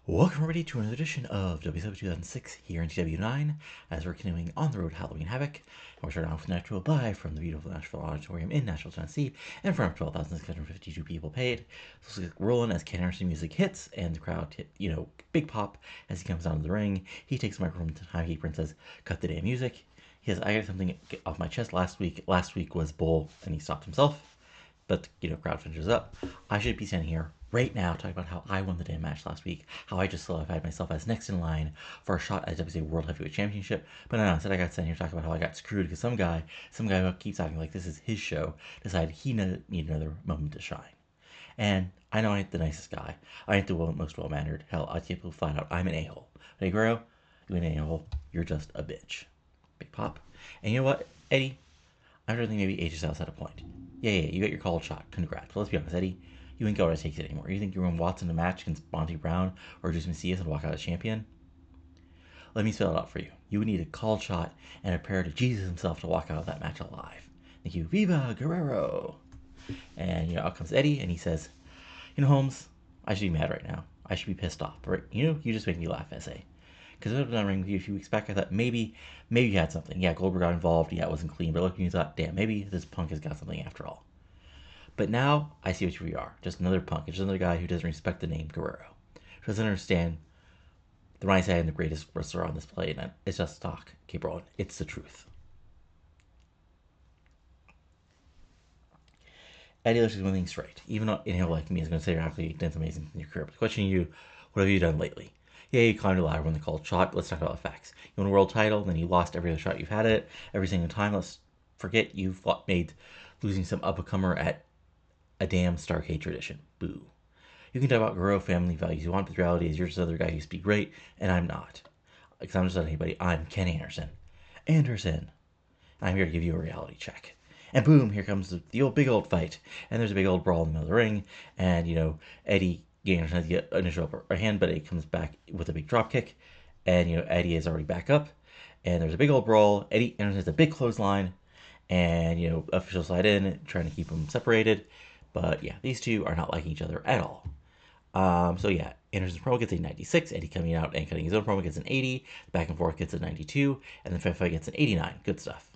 Welcome everybody to another edition of WCW 2006 here in TEW9 as we're continuing on the road to Halloween Havoc. And we're starting off with Nitro live from the beautiful Nashville Auditorium in Nashville, Tennessee, in front of 12,652 people paid. So it's rolling as Ken Anderson music hits and the crowd hit, big pop as he comes down to the ring. He takes the microphone to timekeeper and says, "Cut the damn music." He says, "I got something off my chest last week. Last week was Bull," and he stopped himself. But, crowd finishes up. I should be standing here right now talking about how I won the damn match last week, how I just solidified myself as next in line for a shot at WCW World Heavyweight Championship. But no, instead I got standing here talking about how I got screwed because some guy who keeps acting like this is his show decided he needed another moment to shine. And I know I ain't the nicest guy. I ain't the most well-mannered. Hell, I tell people flat out, I'm an a-hole. But hey, Guerrero, you ain't an a-hole. You're just a bitch. Big pop. And you know what, Eddie? I don't think maybe AJ Styles had a point. Yeah, you got your called shot. Congrats. But let's be honest, Eddie, you ain't got what it takes it anymore. You think you're going to Watson a match against Monty Brown or just Mesias and walk out as champion? Let me spell it out for you. You would need a called shot and a prayer to Jesus himself to walk out of that match alive. Thank you. Viva Guerrero! And, out comes Eddie, and he says, Holmes, I should be mad right now. I should be pissed off. Right? You just make me laugh, S.A. Because I was on ring with you a few weeks back, I thought maybe you had something. Yeah, Goldberg got involved. Yeah, it wasn't clean. But looking, you thought, damn, maybe this punk has got something after all. But now I see what you are. Just another punk. Just another guy who doesn't respect the name Guerrero. Who doesn't understand the right side and the greatest wrestler on this plate. And it's just talk. Keep rolling. It's the truth. Eddie looks one thing straight. Even though like me is going to say you're actually done something amazing in your career. But questioning you, what have you done lately? Yeah, you climbed a ladder when they called shot. Let's talk about the facts. You won a world title, then you lost every other shot you've had at it. Every single time, let's forget you've made losing some up-and-comer at a damn Starrcade tradition. Boo. You can talk about Guerrero family values you want, but the reality is you're just another guy who speaks great, and I'm not. Because I'm just not anybody. I'm Ken Anderson. I'm here to give you a reality check. And boom, here comes the big old fight. And there's a big old brawl in the middle of the ring. And, Eddie Anderson has to get initial upper hand, but it comes back with a big drop kick. And, Eddie is already back up. And there's a big old brawl. Eddie Anderson has a big clothesline. And, officials slide in, trying to keep them separated. But, yeah, these two are not liking each other at all. Anderson's promo gets a 96. Eddie coming out and cutting his own promo gets an 80. Back and forth gets a 92. And then Fight gets an 89. Good stuff.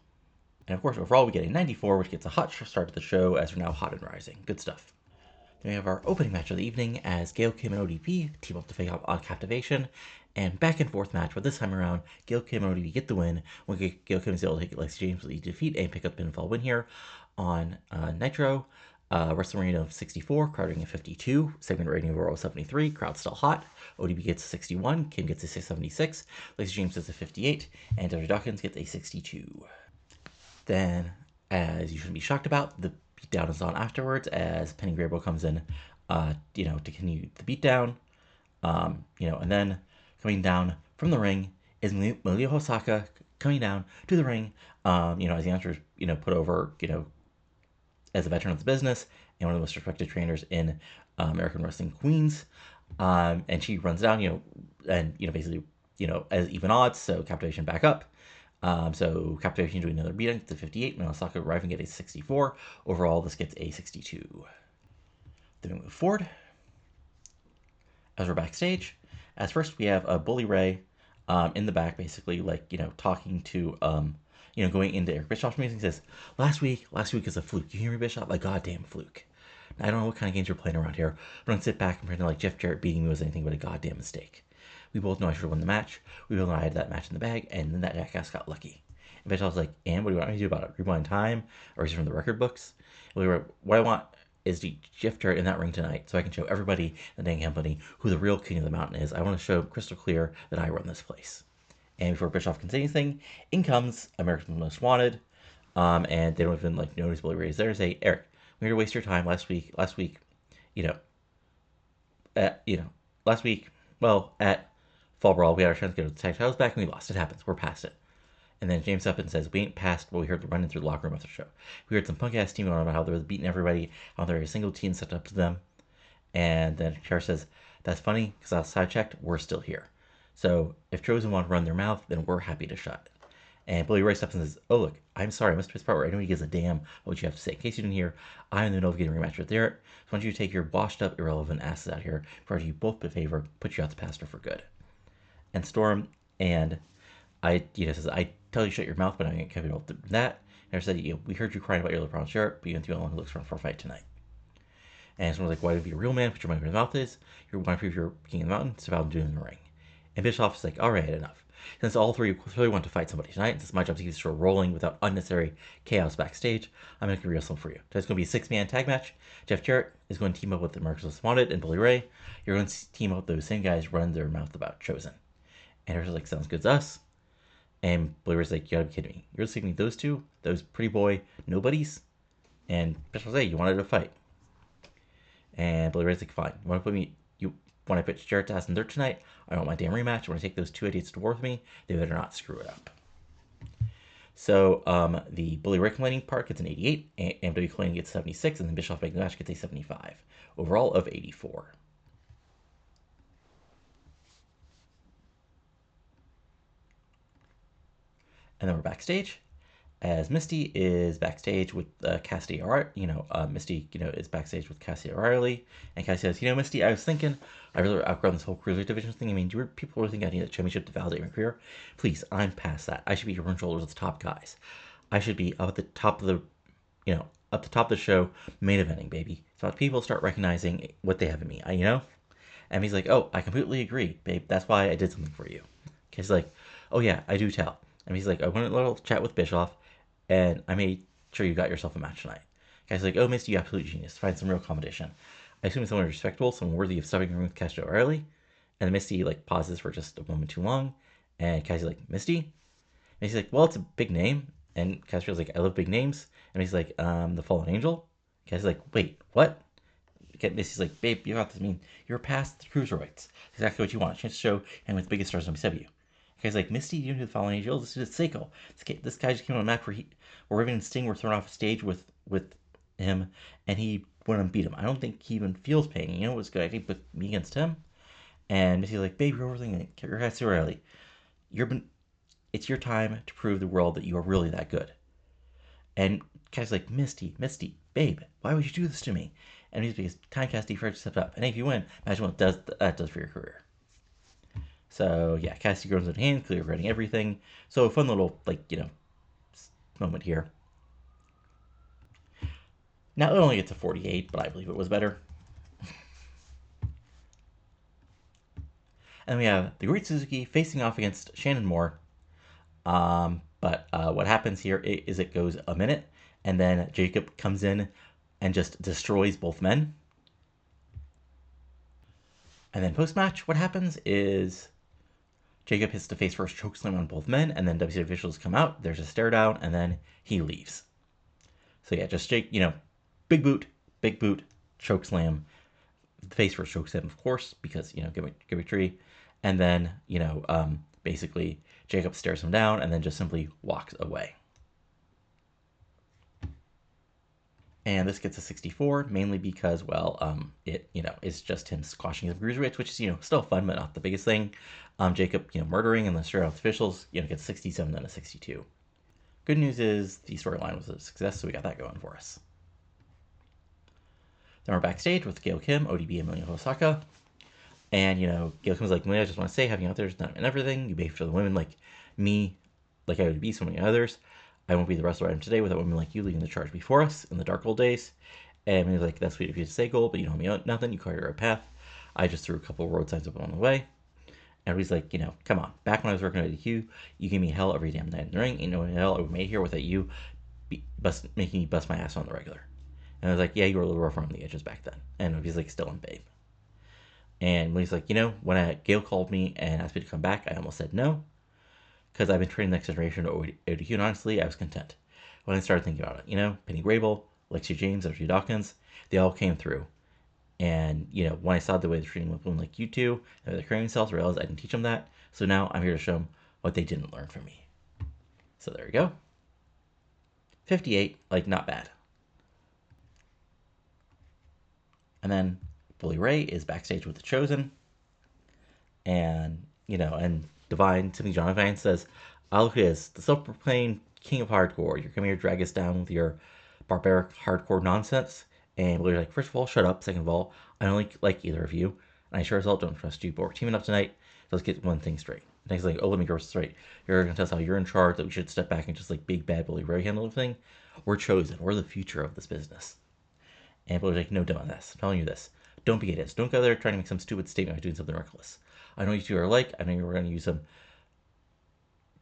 And of course, overall, we get a 94, which gets a hot start to the show as we're now hot and rising. Good stuff. Then we have our opening match of the evening as Gail Kim and ODB team up to fake out on Captivation. And back and forth match, but this time around, Gail Kim and ODB get the win. When Gail Kim is able to take Lexi James with the defeat and pick up pinfall win here on Nitro. Wrestling rating of 64, crowd rating of 52, segment rating overall 73, crowd still hot. ODB gets a 61, Kim gets a 676, Lexi James gets a 58, and Dr. Dawkins gets a 62. Then, as you shouldn't be shocked about, the beatdown is on afterwards as Penny Grable comes in, to continue the beatdown. And then coming down from the ring is Malia Hosaka coming down to the ring, as the announcers, put over, as a veteran of the business and one of the most respected trainers in American Wrestling Queens. And she runs down, basically, as even odds, so Captivation back up. So Captivation doing another beating, it's a 58, and Osaka arriving at a 64. Overall, this gets a 62. Then we move forward. As we're backstage, as first we have Bully Ray in the back, basically, talking to, going into Eric Bischoff's meeting. He says, last week is a fluke. You hear me, Bischoff? A goddamn fluke. Now, I don't know what kind of games you're playing around here, but I'm going to sit back and pretend like Jeff Jarrett beating me was anything but a goddamn mistake. We both know I should have won the match. We both know I had that match in the bag, and then that jackass got lucky. And Bischoff's like, and what do you want me to do about it? Rewind time? Or is it from the record books? What I want is Jeff Jarrett in that ring tonight so I can show everybody in the dang company who the real king of the mountain is. I want to show crystal clear that I run this place. And before Bischoff can say anything, in comes America's Most Wanted. And they don't even noticeably raise there and say, Eric, we had to waste your time last week, at Fall Brawl, we had our chance to get the tag titles back, and we lost. It happens. We're past it. And then James Leppan says, we ain't past what we heard running through the locker room after the show. We heard some punk-ass team going on about how they were beating everybody, how there was a single team set up to them. And then Cher says, that's funny, because outside checked, we're still here. So if Chosen want to run their mouth, then we're happy to shut. And Bully Ray steps in and says, "Oh, look, I'm sorry, I missed this part where anybody gives a damn what you have to say. In case you didn't hear, I'm in the middle of getting a rematch with Jarrett. So I want you to take your washed up, irrelevant asses out here before I do you both a favor, put you out the pasture for good." And Storm and says, "I tell you shut your mouth, but I'm going to cover you all that." And I said, "We heard you crying about your LeBron shirt, but you went through a long looks for a fight tonight." And someone's like, "Why do you be a real man? Put your money where your mouth is. You want to prove you're king of the mountain. It's about doing in the ring." And Bischoff is like, "All right, enough. Since all three clearly want to fight somebody tonight, it's my job to keep the show rolling without unnecessary chaos backstage. I'm going to reveal something for you. Tonight's going to be a 6-man tag match. Jeff Jarrett is going to team up with the America's Most Wanted and Bully Ray. You're going to team up with those same guys running their mouth about Chosen." And Harris is like, "Sounds good to us." And Bully Ray's like, "You gotta be kidding me. You're thinking those two? Those pretty boy nobodies?" And Bischoff's like, "You wanted to fight." And Bully Ray's like, "Fine. You want to put Jarrett to ass in dirt tonight? I want my damn rematch. I want to take those two idiots to war with me. They better not screw it up." So the Bully Ray complaining part gets an 88, AMW complaining gets 76, and then Bischoff making the match gets a 75. Overall of 84. And then we're backstage, as Mysti is backstage with Cassidy O'Reilly. Mysti, is backstage with Cassidy O'Reilly, and Cassidy says, "Mysti, I was thinking, I really outgrown this whole cruiserweight division thing. I mean, people really think I need a championship to validate my career? Please, I'm past that. I should be rubbing shoulders with the top guys. I should be up at the top of the show, main eventing, baby. It's about people start recognizing what they have in me, And he's like, "Oh, I completely agree, babe. That's why I did something for you." He's like, "Oh yeah, I do tell." And he's like, "I went a little chat with Bischoff, and I made sure you got yourself a match tonight." Guy's like, "Oh, Mysti, you absolute genius. Find some real competition. I assume someone respectable, someone worthy of stepping in the ring with Cassidy O'Reilly." And Mysti pauses for just a moment too long, and Cassie's like, "Mysti?" And he's like, "Well, it's a big name." And Cassie's like, "I love big names." And he's like, "The Fallen Angel?" Cassie's like, "Wait, what?" Mysti's like, "Babe, you got this. I mean, you're past the cruiserweights. Exactly what you want. A chance to show and with the biggest stars in WCW." Guy's like, "Mysti, you know the Fallen Angel? This is Seiko. This guy just came on a match where Raven and Sting were thrown off a stage with him, and he went and beat him. I don't think he even feels pain. It was good. I think, but me against him." And Mysti's like, "Babe, you're overthinking it. You're Cassidy O'Reilly. It's your time to prove the world that you are really that good." And Cassie's like, Mysti, babe, why would you do this to me?" And he's because time Cassidy first stepped up. And if you win, imagine what that does for your career. So yeah, Cassidy grows in hand, clearly regretting everything. So a fun little moment here. Now it only gets a 48, but I believe it was better. And we have the Great Suzuki facing off against Shannon Moore. But what happens here is it goes a minute, and then Jakub comes in and just destroys both men. And then post-match, what happens is Jakub hits the face first chokeslam on both men, and then WCW officials come out. There's a stare down, and then he leaves. So yeah, just big boot, chokeslam, the face first chokeslam, of course, because give a tree, and then basically Jakub stares him down, and then just simply walks away. And this gets a 64, mainly because, it's just him squashing the cruiserweights, which is, still fun, but not the biggest thing. Jakub, murdering and then straight off officials, gets 67, then a 62. Good news is the storyline was a success, so we got that going for us. Then we're backstage with Gail Kim, ODB, and Milia Hosaka. And, Gail Kim's like, "Milia, I just want to say, having out there is not and everything. You behave to the women like me, like I would be so many others. I won't be the wrestler I am today without women like you leading the charge before us in the dark old days." And he's like, "That's sweet of you to say, Gold, but you know me nothing. You carry your path. I just threw a couple road signs up on the way." And he's like, "Come on. Back when I was working at TEW, you gave me hell every damn night in the ring. Ain't no hell I would made here without you making me bust my ass on the regular." And I was like, "Yeah, you were a little rough around the edges back then." And he's like, "Still in babe." And he's like, when Gail called me and asked me to come back, I almost said no, because I've been training the next generation to ODQ, and honestly, I was content. When I started thinking about it, Penny Grable, Lexi James, Ashley Dawkins, they all came through. And, when I saw the way they're treating women like you two, and they're carrying themselves, I realized I didn't teach them that. So now I'm here to show them what they didn't learn from me. So there we go. 58, not bad. And then Bully Ray is backstage with The Chosen. And, and Divine, Timmy John Divine says, I'll look at it as the self-proclaimed king of hardcore. You're coming here to drag us down with your barbaric hardcore nonsense. And Balor's like, first of all, shut up. Second of all, I don't like either of you. And I sure as hell don't trust you. But we're teaming up tonight. So let's get one thing straight. Next, like, oh, let me go straight. You're going to tell us how you're in charge, that we should step back and just like big bad bully Ray handle everything. We're chosen. We're the future of this business. And Balor's like, no, dumb this. I'm telling you this. Don't be idiots. Don't go there trying to make some stupid statement by doing something reckless. I know you two are alike. I know you're going to use some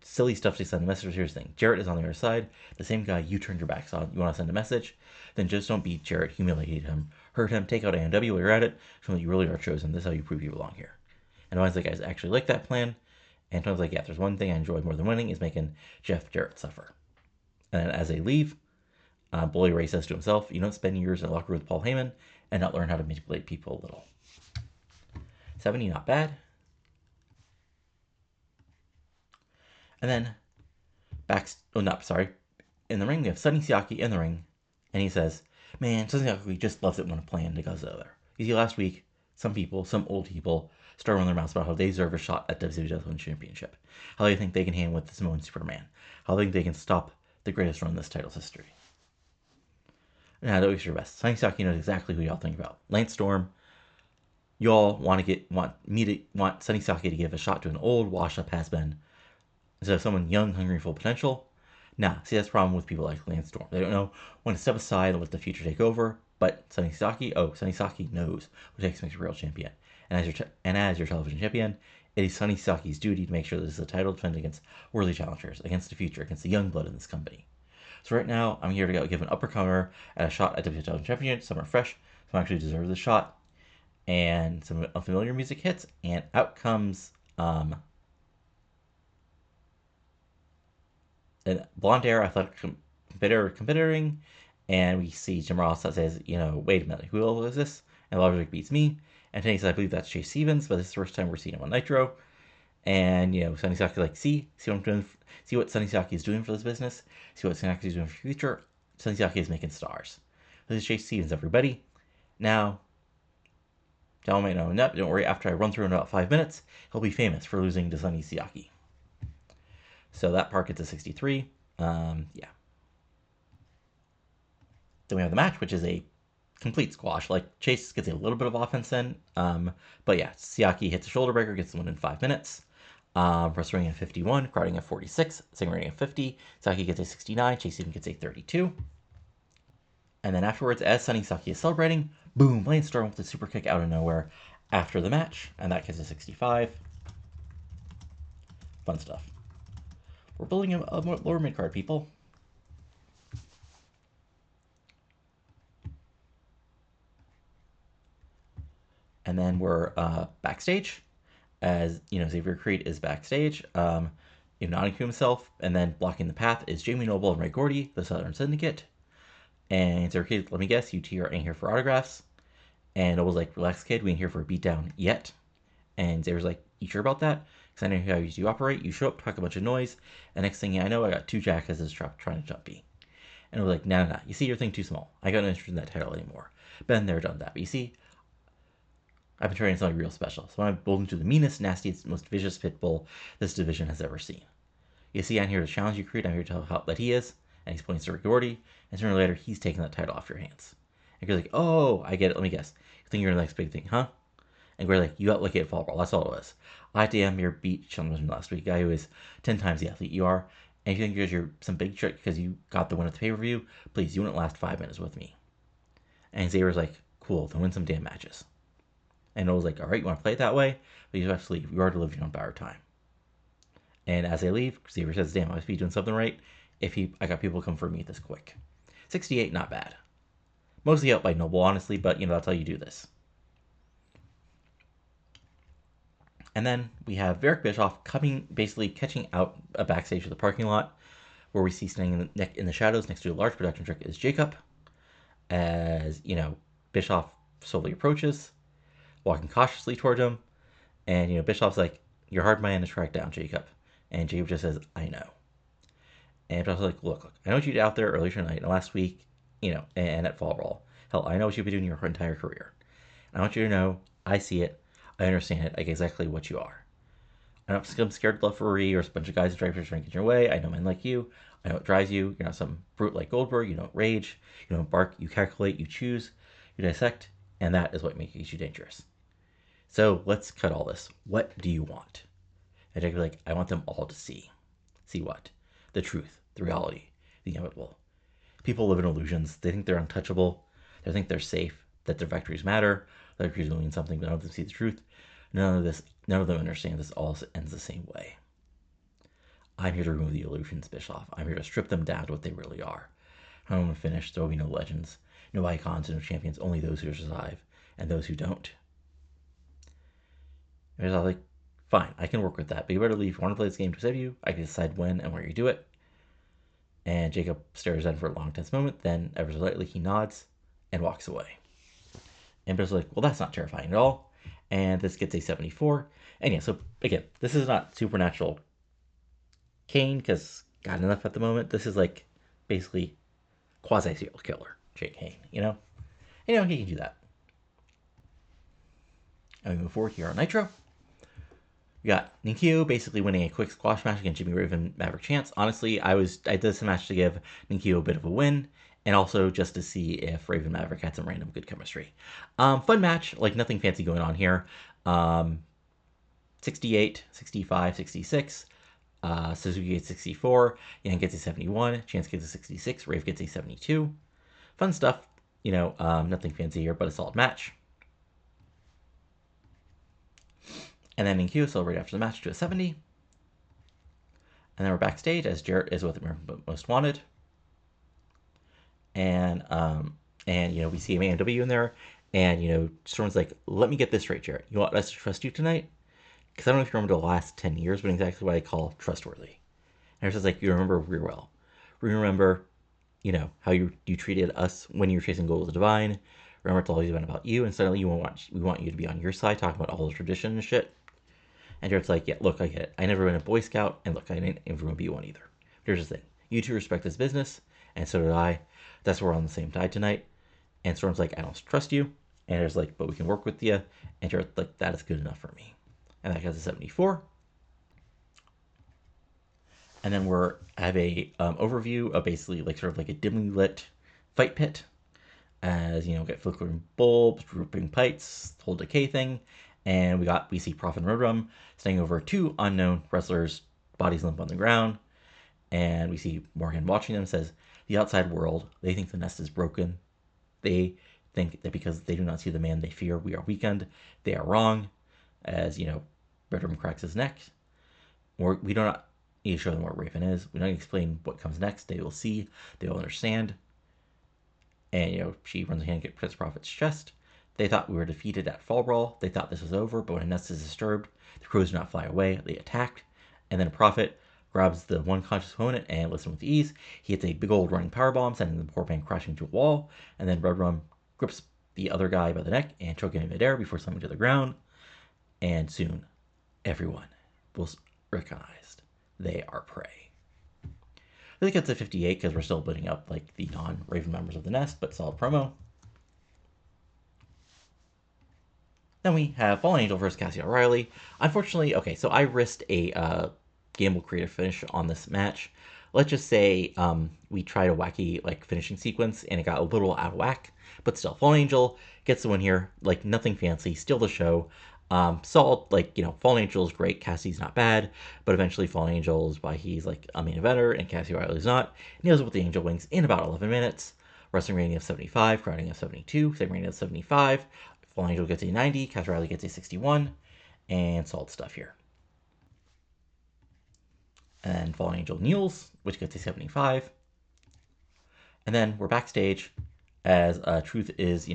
silly stuff to send a message. Here's the thing. Jarrett is on the other side. The same guy you turned your backs on. You want to send a message? Then just don't beat Jarrett. Humiliate him. Hurt him. Take out ANW while you're at it. Show that you really are chosen. This is how you prove you belong here. And Ryan's like, guys actually like that plan. And Tom's like, yeah, if there's one thing I enjoy more than winning is making Jeff Jarrett suffer. And then as they leave, Bully Ray says to himself, you don't spend years in a locker room with Paul Heyman and not learn how to manipulate people a little. 70, not bad. And then in the ring we have Sonny Siaki in the ring, and he says, man, Sonny Siaki just loves it when a plan goes the other. You see, last week, some old people, started running their mouths about how they deserve a shot at WCW Championship, how they think they can hang with the Samoan Superman, how they think they can stop the greatest run in this title's history. Now, don't waste your best. Sonny Siaki knows exactly who y'all think about. Lance Storm, y'all want Sonny Siaki to give a shot to an old, washed-up has-been instead of someone young, hungry, full potential. Now, see, that's the problem with people like Lance Storm. They don't know when to step aside and let the future take over. But Sonny Siaki knows what takes to make a real champion. And as your television champion, it is Sonny Siaki's duty to make sure that this is a title defended against worthy challengers, against the future, against the young blood in this company. So right now, I'm here to give an uppercomer at a shot at WCW Championship. Some are fresh, some actually deserve the shot. And some unfamiliar music hits, and out comes a blonde hair athletic competitor, and we see Jim Ross that says, wait a minute, who is this? And Logic beats me. And Tony says, I believe that's Chase Stevens, but this is the first time we're seeing him on Nitro. And, Sonny Siaki like, see what I'm doing, see what Sonny Siaki is doing for this business, see what Sonny Siaki is doing for the future. Sonny Siaki is making stars. This is Chase Stevens, everybody. Now, y'all might know, don't worry, after I run through in about 5 minutes, he'll be famous for losing to Sonny Siaki. So that part gets a 63. Yeah. Then we have the match, which is a complete squash. Like, Chase gets a little bit of offense in. But yeah, Siaki hits a shoulder breaker, gets the win in 5 minutes. Press rating at 51, crowd rating at 46, second rating at 50. Siaki gets a 69, Chase even gets a 32. And then afterwards, as Sonny Siaki is celebrating, boom, Lance Storm with a super kick out of nowhere after the match. And that gets a 65. Fun stuff. We're building a lower mid-card, people. And then we're backstage, as Xavier Creed is backstage, nodding to himself, and then blocking the path is Jamie Noble and Ray Gordy, the Southern Syndicate. And Xavier Creed, let me guess, you two are in here for autographs. And Noble's like, relax, kid, we ain't here for a beatdown yet. And Xavier's like, you sure about that? Because I know how you operate. You show up, talk a bunch of noise, and next thing I know, I got two jackasses trying to jump me. And I was like, nah. You see, your thing too small. I got no interest in that title anymore. Been there, done that. But you see, I've been training something real special. So I'm building to the meanest, nastiest, most vicious pit bull this division has ever seen. You see, I'm here to challenge you, Creed. I'm here to tell how that he is. And he's pointing to Rick Gordy. And sooner or later, he's taking that title off your hands. And you're like, oh, I get it. Let me guess. You think you're the next big thing, huh? And we're like, you got lucky at Fall Brawl. That's all it was. I damn your beat Sean last week, guy who is 10 times the athlete you are. And if you think you're some big trick because you got the win at the pay-per-view, please, you wouldn't last 5 minutes with me. And Xavier's like, cool, then win some damn matches. And Noel's like, all right, you want to play it that way? But you have to leave. You are to live your own better time. And as they leave, Xavier says, damn, I must be doing something right if I got people come for me this quick. 68, not bad. Mostly out by Noble, honestly, but, that's how you do this. And then we have Eric Bischoff basically catching out a backstage of the parking lot, where we see standing in the shadows next to a large production truck is Jakub, as, Bischoff slowly approaches, walking cautiously toward him, and, Bischoff's like, you're hard man to track down, Jakub. And Jakub just says, I know. And Bischoff's like, look, I know what you did out there earlier tonight and last week, and at Fall Brawl. Hell, I know what you've been doing your entire career. And I want you to know, I see it, I understand it, I get exactly what you are. I'm scared to referee or a bunch of guys in stripes trying to get your way. I know men like you. I know it drives you. You're not some brute like Goldberg. You don't rage. You don't bark. You calculate. You choose. You dissect. And that is what makes you dangerous. So let's cut all this. What do you want? And Jacob's like, I want them all to see. See what? The truth, the reality, the inevitable. People live in illusions. They think they're untouchable. They think they're safe, that their victories matter, their victories mean something, but none of them see the truth. None of them understand this all ends the same way. I'm here to remove the illusions, Bischoff. I'm here to strip them down to what they really are. I'm going to finish. There will be no legends, no icons, no champions, only those who survive, and those who don't. And I was like, fine, I can work with that, but you better leave. If you want to play this game to WCW, I can decide when and where you do it. And Jacob stares at him for a long, tense moment, then ever so lightly he nods and walks away. And Bill's like, well, that's not terrifying at all. And this gets a 74. And yeah, so again, this is not supernatural Kane, because got enough at the moment. This is like basically quasi-serial killer Jake Kane, you know? He can do that. And we move forward here on Nitro. We got Ninkyo basically winning a quick squash match against Jimmy Raven Maverick Chance. Honestly, I did this match to give Ninkyo a bit of a win, and also just to see if Raven Maverick had some random good chemistry. Fun match, like nothing fancy going on here. 68, 65, 66. Suzuki gets 64, Yang gets a 71, Chance gets a 66, Rave gets a 72. Fun stuff, nothing fancy here, but a solid match. And then Ninkyo celebrate after the match to a 70. And then we're backstage as Jarrett is with American Most Wanted. And we see AMW in there. And, Storm's like, let me get this straight, Jarrett. You want us to trust you tonight? Because I don't know if you remember the last 10 years, but exactly what I call trustworthy. And it's just like, you remember real well. We remember, how you treated us when you were chasing gold of the divine. Remember it's always been about you, and suddenly we want you to be on your side, talking about all the tradition and shit. And Jared's like, yeah, look, I get it. I never been a Boy Scout, and look, I didn't ever want to be one either. But here's the thing. You two respect this business, and so did I. That's why we're on the same side tonight. And Storm's like, I don't trust you. And Jared's like, but we can work with you. And Jared's like, that is good enough for me. And that gets a 74. And then we have a overview of basically like sort of like a dimly lit fight pit. As get flickering bulbs, drooping pipes, whole decay thing. And we see Prof and Roadrum standing over two unknown wrestlers, bodies limp on the ground. And we see Morgan watching them, says, the outside world, they think the nest is broken. They think that because they do not see the man they fear, we are weakened. They are wrong. As, Roadrum cracks his neck. We do not need to show them where Raven is. We don't explain what comes next. They will see. They will understand. And, she runs a hand at Prince Prophet's chest. They thought we were defeated at Fall Brawl. They thought this was over, but when a nest is disturbed, the crows do not fly away. They attacked. And then Prophet grabs the one conscious opponent and lifts him with ease. He hits a big old running powerbomb, sending the poor man crashing to a wall. And then Roadrum grips the other guy by the neck and choking him in midair before slamming to the ground. And soon, everyone will recognize they are prey. I think it's a 58 because we're still building up like the non-Raven members of the Nest, but solid promo. Then we have Fallen Angel versus Cassidy O'Reilly. Unfortunately, okay, so I risked a gamble creative finish on this match. Let's just say we tried a wacky like finishing sequence and it got a little out of whack, but still, Fallen Angel gets the win here. Like nothing fancy, steal the show. Solid, Fallen Angel is great. Cassidy's not bad, but eventually Fallen Angel is why he's like a main eventer and Cassidy O'Reilly's not. Nails it with the Angel Wings in about 11 minutes. Wrestling rating of 75, crowd rating of 72, same rating of 75. Fallen Angel gets a 90, Cassidy O'Reilly gets a 61, and solid stuff here. And Fallen Angel kneels, which gets a 75. And then we're backstage as Truth is,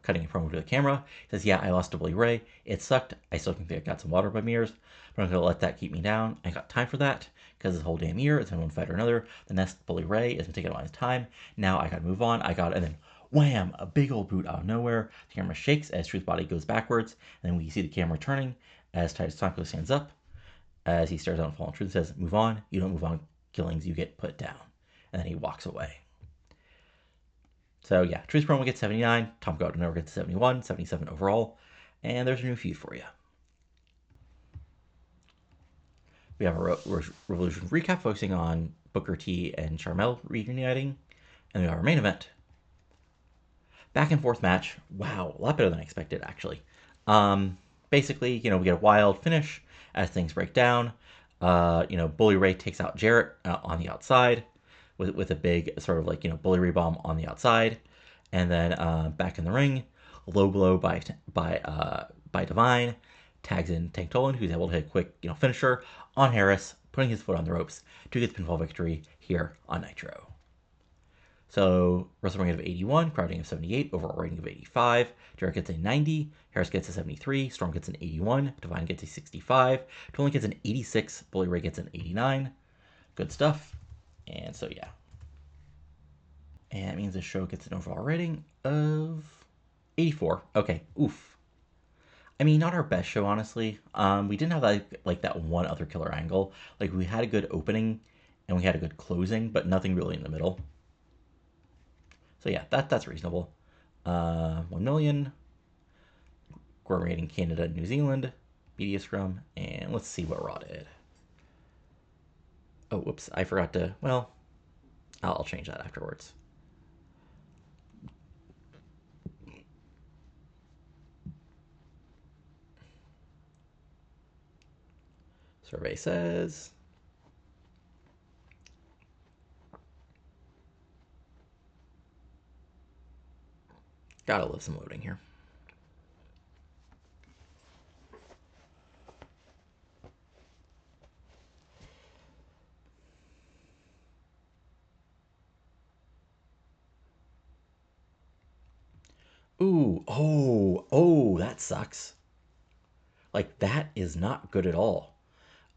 cutting a promo to the camera. He says, yeah, I lost to Bully Ray. It sucked. I still think I got some water by my ears, but I'm going to let that keep me down. I got time for that because this whole damn year, it's been one fight or another. The next Bully Ray isn't taking a lot of time. Now I got to move on. And then wham, a big old boot out of nowhere. The camera shakes as Truth's body goes backwards. And then we see the camera turning as Titus Tonko stands up. As he stares down Fallen Truth and says, move on. You don't move on killings, you get put down. And then he walks away. So yeah, Truth's promo gets 79, Tom Godwin never gets 71, 77 overall, and there's a new feud for you. We have a Revolution recap focusing on Booker T and Sharmell reuniting. And we have our main event. Back and forth match. Wow, a lot better than I expected, actually. Basically, we get a wild finish as things break down. Bully Ray takes out Jarrett on the outside with a big sort of Bully Ray bomb on the outside. And then back in the ring, low blow by Divine, tags in Tank Tolan, who's able to hit a quick finisher on Harris, putting his foot on the ropes to get the pinfall victory here on Nitro. So, wrestling rating of 81, crowd rating of 78, overall rating of 85. Jarrett gets a 90, Harris gets a 73, Storm gets an 81, Divine gets a 65, Tolan gets an 86, Bully Ray gets an 89. Good stuff. And so, yeah. And that means the show gets an overall rating of 84. Okay, oof. I mean, not our best show, honestly. We didn't have that one other killer angle. We had a good opening and we had a good closing, but nothing really in the middle. So yeah, that's reasonable. 1 million. Score rating Canada, New Zealand, Media Scrum, and let's see what Raw did. Oh, whoops, I forgot to. Well, I'll change that afterwards. Survey says. Gotta love some loading here. Ooh, that sucks. That is not good at all.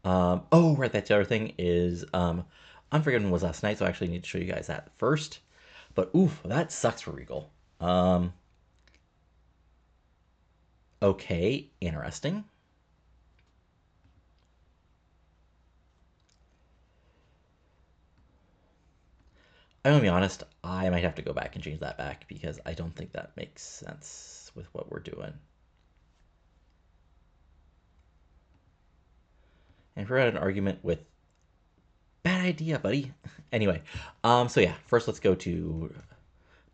Right, that's the other thing is, Unforgiven was last night, so I actually need to show you guys that first. But oof, that sucks for Regal. Okay, interesting. I'm gonna be honest, I might have to go back and change that back because I don't think that makes sense with what we're doing. And if we're at an argument with bad idea, buddy. Anyway, so yeah, first let's go to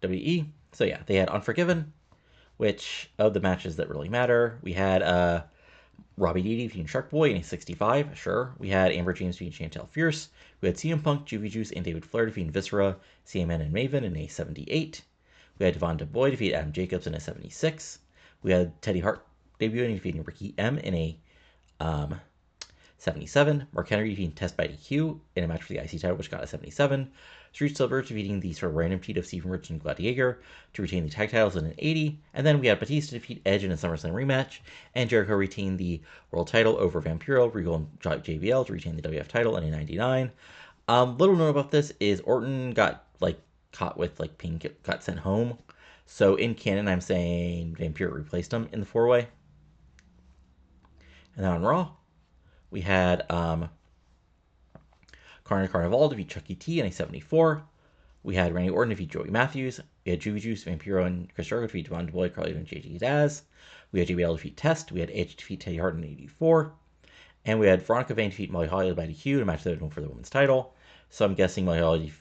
WE. So yeah, they had Unforgiven, which of the matches that really matter, we had Robbie Didi defeating Shark Boy in a 65, sure. We had Amber James defeating Chantel Fierce. We had CM Punk, Juvie Juice, and David Flair defeating Viscera, CMN, and Maven in a 78. We had Devon DeBoy defeat Adam Jacobs in a 76. We had Teddy Hart debuting defeating Ricky M in a 77. Mark Henry defeating Test by DQ in a match for the IC title, which got a 77. Street Silver defeating the sort of random feat of Steven Rich and Gladiator to retain the tag titles in an 80. And then we had Batista defeat Edge in a SummerSlam rematch. And Jericho retain the world title over Vampiro, Regal, and JBL to retain the WF title in a 99. Little known about this is Orton got caught with pain, got sent home. So in canon, I'm saying Vampiro replaced him in the 4-way. And then on Raw, we had Carnival defeat Chucky T in a 74. We had Randy Orton defeat Joey Matthews. We had Juvie Juice, Vampiro, and Chris Jericho defeat Devon DeBoy, Carly, and JT Daz. We had JBL defeat Test. We had Edge defeat Teddy Hart in 84. And we had Veronica Vane defeat Molly Holly by DQ in a match that was for the women's title. So I'm guessing Molly Holly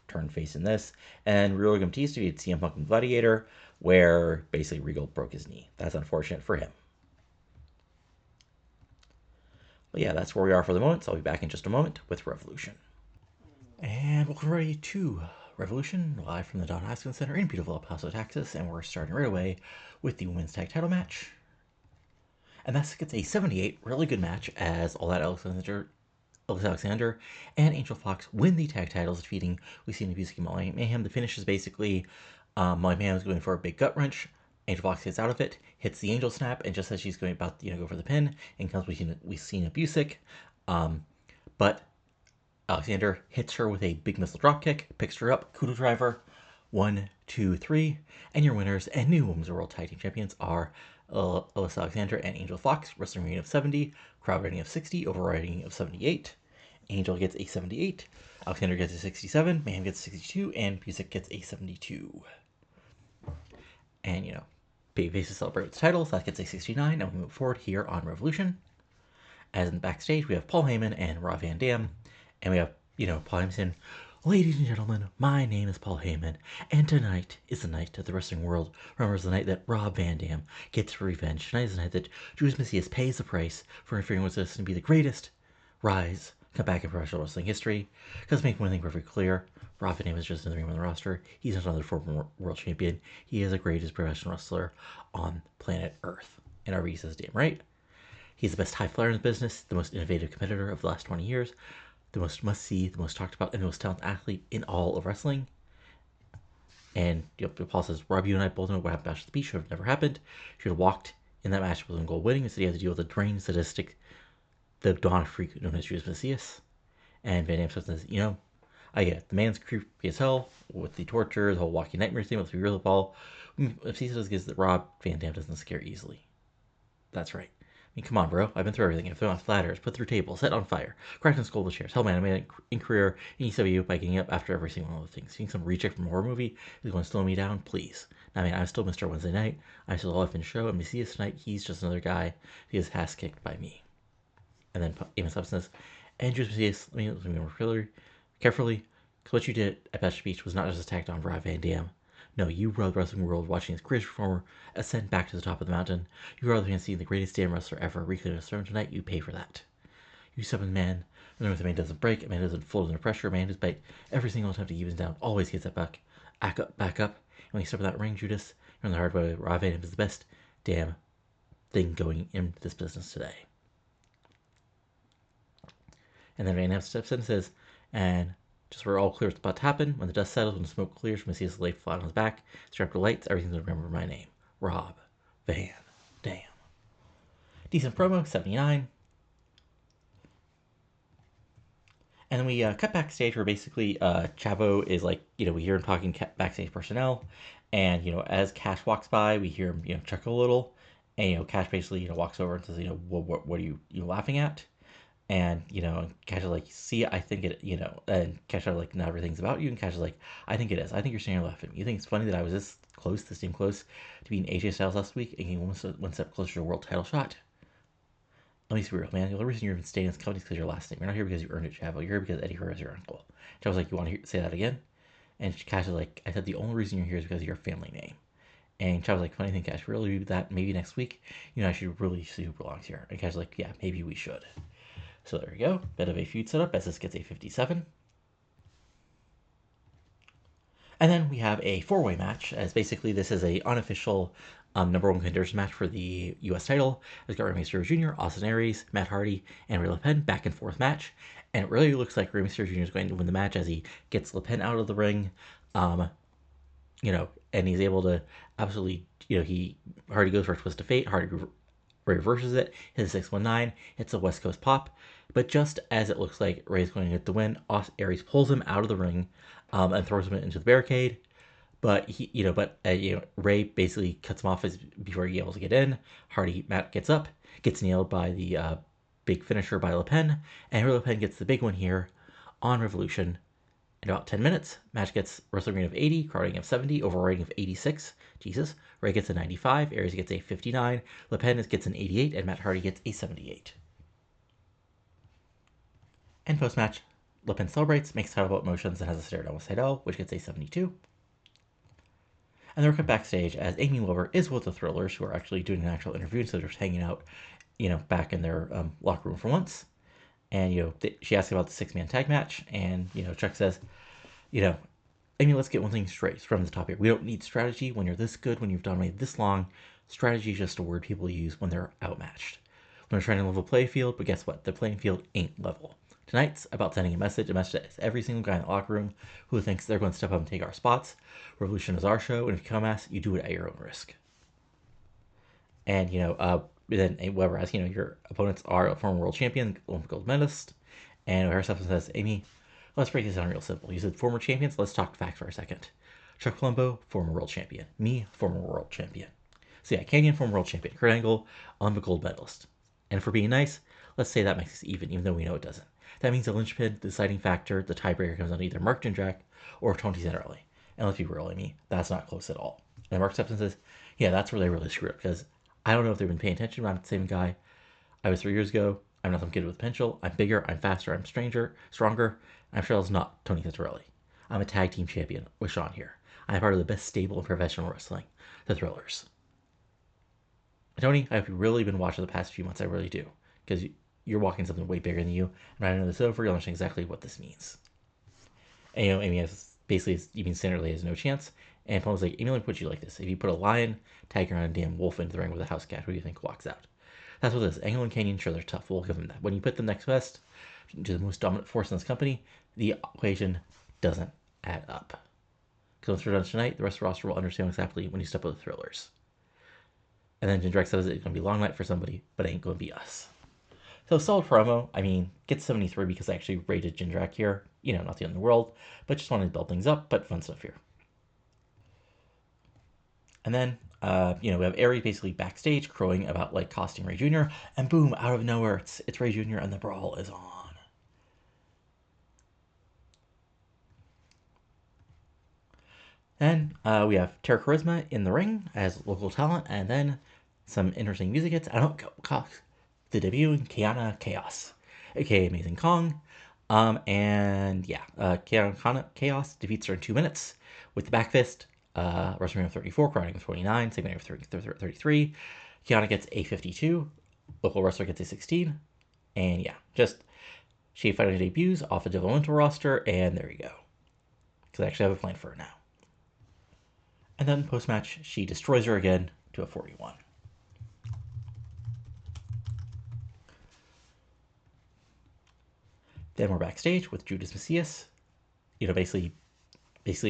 turned face in this. And Regal Batista defeated CM Punk and Gladiator, where basically Regal broke his knee. That's unfortunate for him. But yeah, that's where we are for the moment, so I'll be back in just a moment with Revolution. And welcome everybody to Revolution, live from the Don Haskins Center in beautiful El Paso, Texas, and we're starting right away with the women's tag title match. And that's gets a 78, really good match, as all that Alyssa Alexander and Angel Foxx win the tag titles, defeating WCW and Molly Mayhem. The finish is basically Molly Mayhem is going for a big gut wrench. Angel Foxx gets out of it, hits the Angel Snap, and just as she's going about to go for the pin, in comes We've Busick. But Alexander hits her with a big missile dropkick, picks her up, Kudo Driver, 1, 2, 3, and your winners and new Women's World Tag Team Champions are Alyssa Alexander and Angel Foxx, wrestling rating of 70, crowd rating of 60, overall rating of 78. Angel gets a 78, Alexander gets a 67, Mayhem gets a 62, and Busick gets a 72. And, Babyface to celebrate its title, so that gets a 69, and we move forward here on Revolution. As in the backstage, we have Paul Heyman and Rob Van Dam, and we have, Paul Heyman saying, "Ladies and gentlemen, my name is Paul Heyman, and tonight is the night that the wrestling world remembers the night that Rob Van Dam gets revenge. Tonight is the night that Judas Mesias pays the price for interfering with us and be the greatest come back in professional wrestling history." Because make one thing perfectly clear, Rob Van Dam is just another name on the roster. He's not another former world champion. He is the greatest professional wrestler on planet Earth. And RV says, damn right. He's the best high flyer in the business, the most innovative competitor of the last 20 years, the most must-see, the most talked about, and the most talented athlete in all of wrestling. And Paul says, "Rob, you and I both know what happened at the beach should have never happened. You should have walked in that match with him goal winning. Instead, you had to deal with the drained sadistic, the Dawn freak known as Judas Mesias." And Van Dam says, I get it. The man's creepy as hell with the torture, the whole walking nightmare thing. Let's be real, Paul. Mesias does is that Rob Van Dam doesn't scare easily. That's right. I mean, come on, bro. I've been through everything. I've thrown off ladders, put through tables, set on fire, cracked and scolded chairs. Hell, man, I made it in career in ECW by getting up after every single one of those things. Seeing some reject from a horror movie is going to slow me down, please. I mean, I'm still Mr. Wednesday Night. I'm still all up in show. And Mesias tonight, he's just another guy who gets ass kicked by me. And then Amos Hudson says, "And Judas Mesias, let me more carefully, because what you did at Best Beach was not just attacked on Rob Van Dam. No, you rode the wrestling world watching his greatest performer ascend back to the top of the mountain. You rode the fan seeing the greatest damn wrestler ever reclaim his throne tonight. You pay for that. You summon man. Remember, the man doesn't break. A man doesn't fold under pressure. A man despite every single attempt to keep him down, always gets that back up. And when you step in that ring, Judas, you're on the hard way. Rob Van Dam is the best damn thing going in this business today." And then Van Dam steps in and says, "And just we're all clear what's about to happen. When the dust settles, when the smoke clears, when Mesias laid flat on his back, strapped to lights, everything's going to remember my name. Rob Van Dam." Decent promo, 79. And then we cut backstage where basically Chavo is like, we hear him talking backstage personnel. And, as Cash walks by, we hear him, chuckle a little. And, Cash basically, walks over and says, what are you laughing at? And, Cash is like, "See, I think it, and Cash is like, "Not everything's about you." And Cash is like, "I think it is. I think you're standing laughing. You think it's funny that I was this damn close to being AJ Styles last week and getting one step closer to a world title shot? Let me be real, man. The only reason you're even staying in this company is because your last name. You're not here because you earned it, Chavo. You're here because Eddie Guerrero is your uncle." Chavo's like, "You want to say that again?" And Cash is like, "I said the only reason you're here is because of your family name." And Chavo's like, "Funny thing, Cash, really do that maybe next week? I should really see who belongs here." And Cash is like, "Yeah, maybe we should." So there we go. Bit of a feud setup as this gets a 57. And then we have a four-way match, as basically this is a unofficial number one contenders match for the U.S. title. It's got Rey Mysterio Jr., Austin Aries, Matt Hardy, and Rey Leppan back and forth match. And it really looks like Rey Mysterio Jr. is going to win the match as he gets Leppan out of the ring. And he's able to absolutely, Hardy goes for a twist of fate. Hardy reverses it, hits a 619, hits a West Coast pop. But just as it looks like Rey's going to get the win, Aries pulls him out of the ring and throws him into the barricade. But Rey basically cuts him off before he's able to get in. Matt gets up, gets nailed by the big finisher by Leppan, and Rey Leppan gets the big one here on Revolution. In about 10 minutes, match gets wrestling rating of 80, crowd rating of 70, overall rating of 86. Jesus. Rey gets a 95, Aries gets a 59, Leppan gets an 88, and Matt Hardy gets a 78. And post-match, Leppan celebrates, makes title belt motions, and has a stare down with Seidel, which gets a 72. And then we're cut backstage as Amy Wilber is with the Thrillers, who are actually doing an actual interview instead of just hanging out, back in their locker room for once. And, she asks about the six-man tag match, and, Chuck says, "Amy, let's get one thing straight from the top here. We don't need strategy when you're this good, when you've dominated this long. Strategy is just a word people use when they're outmatched. When they're trying to level the playing field, but guess what? The playing field ain't level. Tonight's about sending a message to every single guy in the locker room who thinks they're going to step up and take our spots. Revolution is our show, and if you come at us, you do it at your own risk." And, then Weber asks, your opponents are a former world champion, Olympic gold medalist. And O'Hara says, "Amy, let's break this down real simple. You said former champions. Let's talk facts for a second. Chuck Palumbo, former world champion. Me, former world champion. So yeah, Kanyon, former world champion. Kurt Angle, Olympic gold medalist. And for being nice, let's say that makes us even though we know it doesn't. That means the linchpin, the deciding factor, the tiebreaker comes on either Mark Jindrak or Tony Santarelli. And let's be real, Amy, that's not close at all." And Mark steps in and says, "Yeah, that's where they really screw up, because I don't know if they've been paying attention. I'm the same guy I was 3 years ago. I'm not some kid with potential. I'm bigger, I'm faster, I'm stronger. I'm sure it's not Tony Santarelli. I'm a tag team champion with Sean here. I'm part of the best stable in professional wrestling, the Thrillers. Tony, I've really been watching the past few months. I really do. Because you're walking something way bigger than you. And I know this over, you'll understand exactly what this means. And, Amy has basically, even Santarelli has no chance. And Paul was like, Amy, let me put you like this. If you put a lion, tiger, and a damn wolf into the ring with a house cat, who do you think walks out? That's what it is. Angle and Kanyon, sure, they're tough. We'll give them that. When you put them next best to the most dominant force in this company, the equation doesn't add up. Because once we're done tonight, the rest of the roster will understand exactly when you step with the Thrillers. And then Jindrak says it's going to be a long night for somebody, but it ain't going to be us. So solid promo. I mean, get 73 because I actually rated Jindrak here. You know, not the end of the world, but just wanted to build things up, but fun stuff here. And then, we have Aries basically backstage crowing about, like, costing Rey Jr., and boom, out of nowhere, it's Rey Jr., and the brawl is on. Then we have Terra Charisma in the ring as local talent, and then some interesting music hits. I don't go the debuting Kiana Chaos, aka Amazing Kong. Kiana Chaos defeats her in 2 minutes with the back fist. WrestleMania 34, crowding with 29, segment of 33. Kiana gets a 52, local wrestler gets a 16, and she finally debuts off the developmental roster, and there you go. Because I actually have a plan for her now. And then post-match, she destroys her again to a 41. Then we're backstage with Judas Mesias. Basically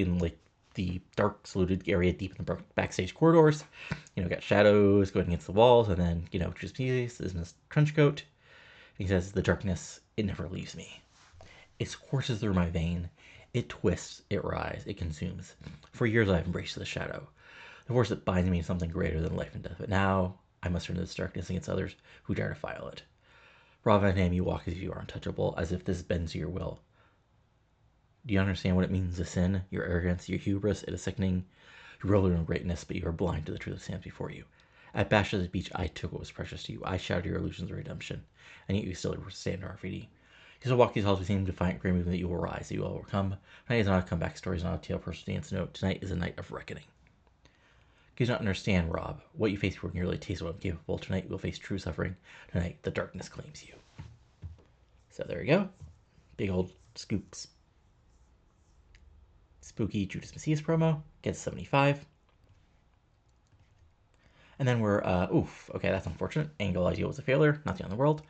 in like the dark saluted area deep in the backstage corridors. Got shadows going against the walls, and then Judas Mesias is in his trench coat. He says, "The darkness, it never leaves me. It courses through my vein. It twists, it writhes, it consumes. For years I've embraced the shadow, the force that binds me to something greater than life and death. But now I must turn this darkness against others who dare to file it. Rob Van Dam, you walk as if you are untouchable, as if this bends to your will. Do you understand what it means to sin? Your arrogance, your hubris, it is sickening. You revel in greatness, but you are blind to the truth that stands before you. At Bash at the Beach, I took what was precious to you. I shouted your illusions of redemption, and yet you still stand RFD. You still walk these halls with the same defiant great movement that you will rise, that you will overcome. Tonight is not a comeback story, it's not a tale of personal dance. No, tonight is a night of reckoning. You do not understand, Rob. What you face before you really taste what I'm capable. Tonight you will face true suffering. Tonight the darkness claims you." So there you go. Big old spooky Judas Mesias promo. Gets 75. And then we're, okay, that's unfortunate. Angle idea was a failure, not the end of the world.